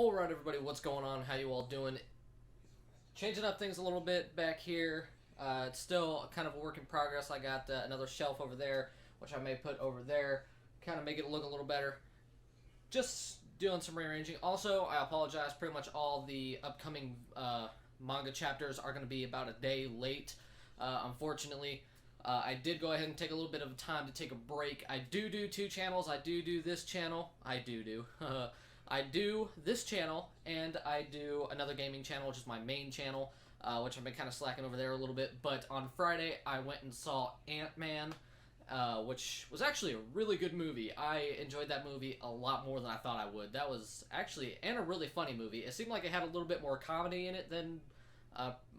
Alright everybody, what's going on? How you all doing? Changing up things a little bit back here. It's still kind of a work in progress. I got another shelf over there, which I may put over there. Kind of make it look a little better. Just doing some rearranging. Also, I apologize, pretty much all the upcoming manga chapters are going to be about a day late. Unfortunately, I did go ahead and take a little bit of time to take a break. I do two channels. I do this channel. I do. I do this channel, and I do another gaming channel, which is my main channel, which I've been kind of slacking over there a little bit. But on Friday, I went and saw Ant-Man, which was actually a really good movie. I enjoyed that movie a lot more than I thought I would. That was actually, and a really funny movie. It seemed like it had a little bit more comedy in it than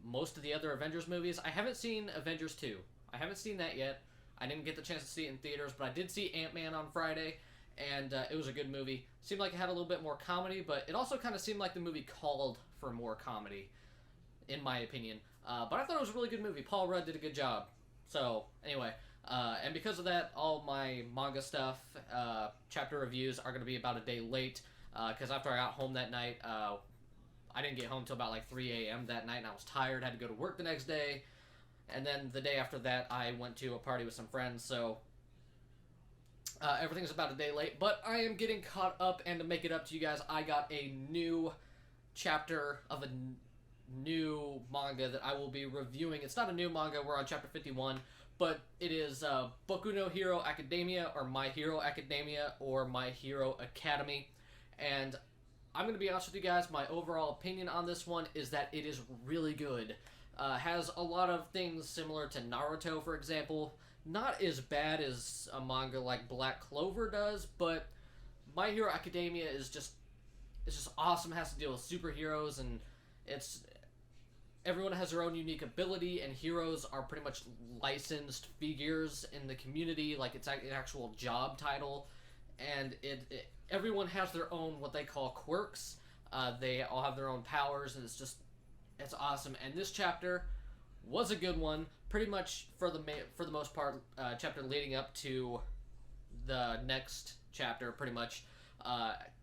most of the other Avengers movies. I haven't seen Avengers 2. I haven't seen that yet. I didn't get the chance to see it in theaters, but I did see Ant-Man on Friday, and it was a good movie. Seemed like it had a little bit more comedy, but it also kind of seemed like the movie called for more comedy, in my opinion. But I thought it was a really good movie. Paul Rudd did a good job. So, anyway, and because of that, all my manga stuff, chapter reviews are going to be about a day late, because after I got home that night, I didn't get home till about like 3 a.m. that night, and I was tired, had to go to work the next day. And then the day after that, I went to a party with some friends, so everything's about a day late. But I am getting caught up, and to make it up to you guys, I got a new chapter of a new manga that I will be reviewing. It's not a new manga, we're on chapter 51, but it is Boku no Hero Academia, or My Hero Academia, or My Hero Academy. And I'm going to be honest with you guys, my overall opinion on this one is that it is really good. Has a lot of things similar to Naruto, for example. Not as bad as a manga like Black Clover does, but My Hero Academia is just awesome. It has to deal with superheroes, and everyone has their own unique ability, and heroes are pretty much licensed figures in the community, like it's an actual job title, and everyone has their own what they call quirks. They all have their own powers, and it's awesome. And this chapter was a good one, pretty much for the most part. Chapter leading up to the next chapter, pretty much.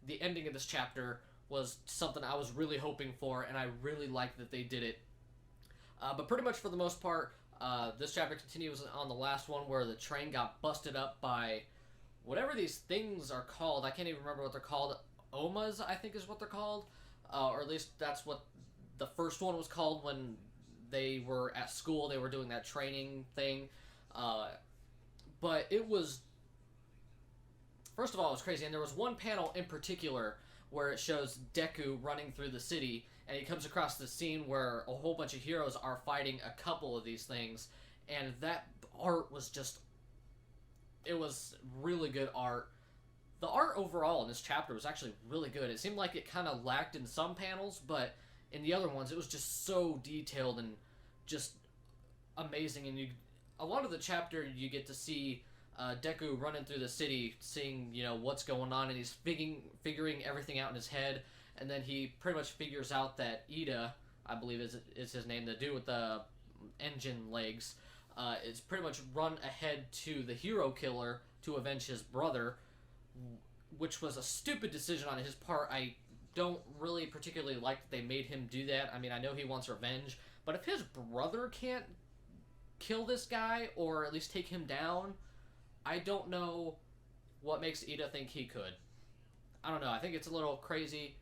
The ending of this chapter was something I was really hoping for, and I really liked that they did it. But pretty much for the most part, this chapter continues on the last one, where the train got busted up by whatever these things are called. I can't even remember what they're called. Omas, I think is what they're called. Or at least that's what the first one was called when they were at school. They were doing that training thing. But it was... First of all, it was crazy. And there was one panel in particular where it shows Deku running through the city, and he comes across the scene where a whole bunch of heroes are fighting a couple of these things. And that art was just... It was really good art. The art overall in this chapter was actually really good. It seemed like it kind of lacked in some panels, but in the other ones, it was just so detailed and just amazing. And a lot of the chapter, you get to see Deku running through the city, seeing, what's going on, and he's figuring everything out in his head. And then he pretty much figures out that Ida, I believe is his name, the dude with the engine legs, is pretty much run ahead to the hero killer to avenge his brother, which was a stupid decision on his part. I don't really particularly like that they made him do that. I mean, I know he wants revenge, but if his brother can't kill this guy, or at least take him down, I don't know what makes Ida think he could. I don't know. I think it's a little crazy,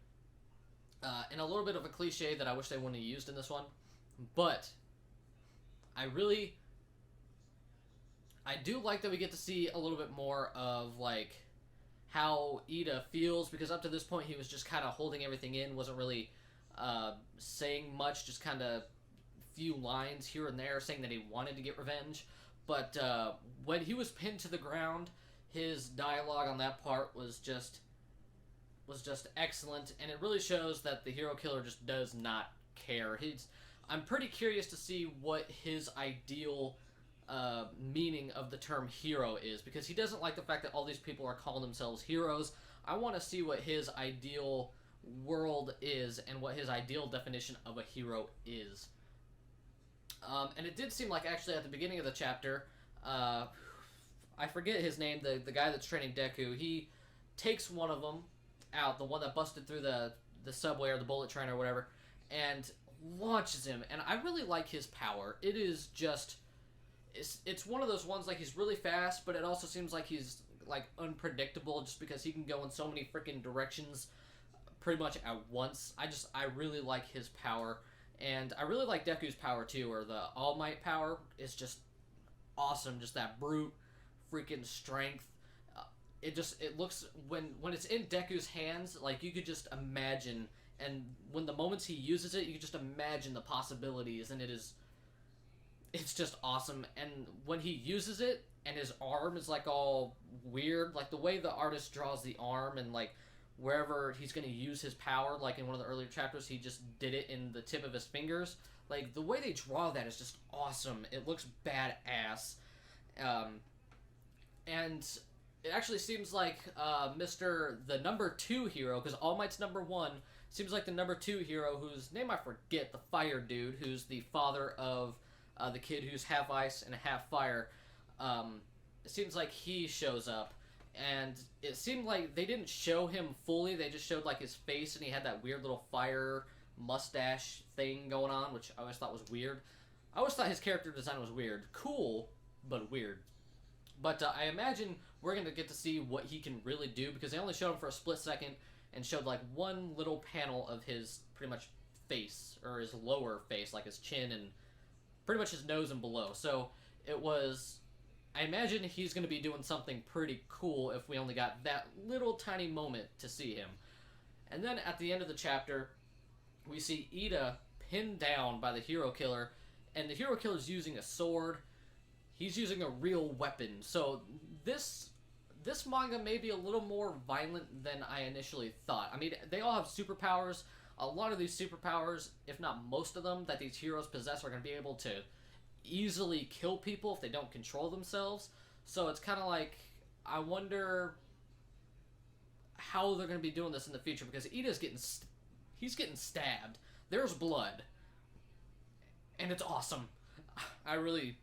and a little bit of a cliche that I wish they wouldn't have used in this one. But I do like that we get to see a little bit more of, like, how Ida feels, because up to this point he was just kind of holding everything in, wasn't really saying much, just kind of few lines here and there saying that he wanted to get revenge. But when he was pinned to the ground, his dialogue on that part was just excellent, and it really shows that the hero killer just does not care. I'm pretty curious to see what his ideal meaning of the term hero is, because he doesn't like the fact that all these people are calling themselves heroes. I want to see what his ideal world is, and what his ideal definition of a hero is. And it did seem like, actually, at the beginning of the chapter, I forget his name, the guy that's training Deku, he takes one of them out, the one that busted through the the subway or the bullet train or whatever, and launches him. And I really like his power. It is just, it's one of those ones, like, he's really fast, but it also seems like he's like unpredictable just because he can go in so many freaking directions pretty much at once. I really like his power, and I really like Deku's power too, or the All Might power is just awesome. Just that brute freaking strength. It looks, when it's in Deku's hands, like, you could just imagine, and when the moments he uses it, you could just imagine the possibilities, and it's just awesome. And when he uses it, and his arm is like all weird, like the way the artist draws the arm, and like wherever he's going to use his power, like in one of the earlier chapters, he just did it in the tip of his fingers. Like, the way they draw that is just awesome. It looks badass. And it actually seems like the number 2 hero, because All Might's number 1, seems like the number 2 hero, whose name I forget, the fire dude, who's the father of the kid who's half ice and half fire. It seems like he shows up, and it seemed like they didn't show him fully. They just showed like his face, and he had that weird little fire mustache thing going on, which I always thought was weird. I always thought his character design was weird. Cool, but weird. But I imagine we're going to get to see what he can really do, because they only showed him for a split second and showed like one little panel of his pretty much face, or his lower face, like his chin and pretty much his nose and below. So it was, I imagine he's going to be doing something pretty cool if we only got that little tiny moment to see him. And then at the end of the chapter, we see Ida pinned down by the hero killer, and the hero killer's using a sword. He's using a real weapon. So this manga may be a little more violent than I initially thought. I mean, they all have superpowers. A lot of these superpowers, if not most of them, that these heroes possess are going to be able to easily kill people if they don't control themselves. So it's kind of like, I wonder how they're going to be doing this in the future, because Ida's he's getting stabbed. There's blood. And it's awesome. I really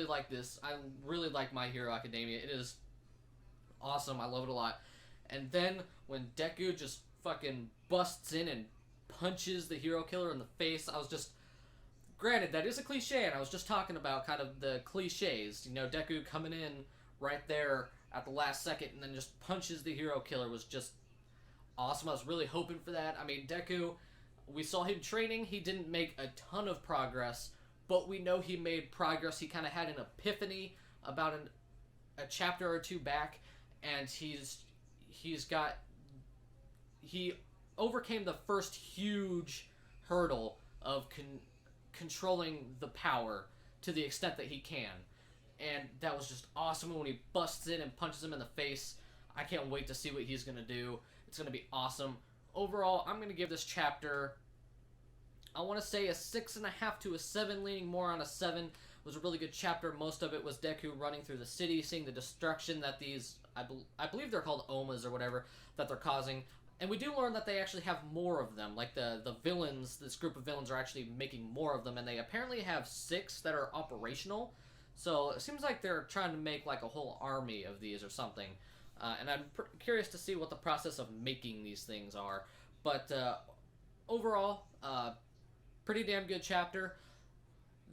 like this. I really like My Hero Academia. It is awesome. I love it a lot. And then when Deku just fucking busts in and punches the hero killer in the face, I was just... Granted, that is a cliche, and I was just talking about kind of the cliches. You know, Deku coming in right there at the last second and then just punches the hero killer was just awesome. I was really hoping for that. I mean, Deku, we saw him training. He didn't make a ton of progress, but we know he made progress. He kind of had an epiphany about a chapter or two back, and he overcame the first huge hurdle of controlling the power to the extent that he can. And that was just awesome. When he busts in and punches him in the face, I can't wait to see what he's going to do. It's going to be awesome. Overall, I'm going to give this chapter, I want to say a 6.5 to a 7, leaning more on a 7. It was a really good chapter. Most of it was Deku running through the city, seeing the destruction that these, I believe they're called Omas or whatever, that they're causing. And we do learn that they actually have more of them. Like the villains, this group of villains are actually making more of them, and they apparently have 6 that are operational. So it seems like they're trying to make like a whole army of these or something. And I'm curious to see what the process of making these things are. But overall, pretty damn good chapter.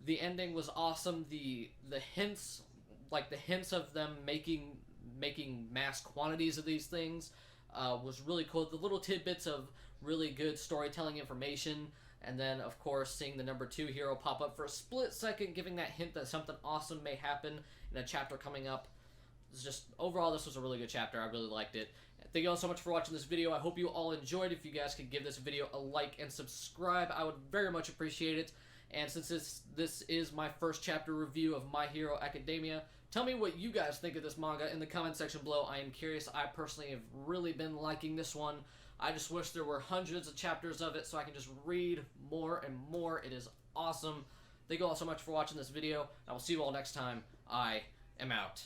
The ending was awesome. The hints, like the hints of them making mass quantities of these things, was really cool. The little tidbits of really good storytelling information, and then of course seeing the number 2 hero pop up for a split second, giving that hint that something awesome may happen in a chapter coming up. It's just, overall, this was a really good chapter. I really liked it. Thank you all so much for watching this video. I hope you all enjoyed. If you guys could give this video a like and subscribe, I would very much appreciate it. And since this is my first chapter review of My Hero Academia, tell me what you guys think of this manga in the comment section below. I am curious. I personally have really been liking this one. I just wish there were hundreds of chapters of it so I can just read more and more. It is awesome. Thank you all so much for watching this video. I will see you all next time. I am out.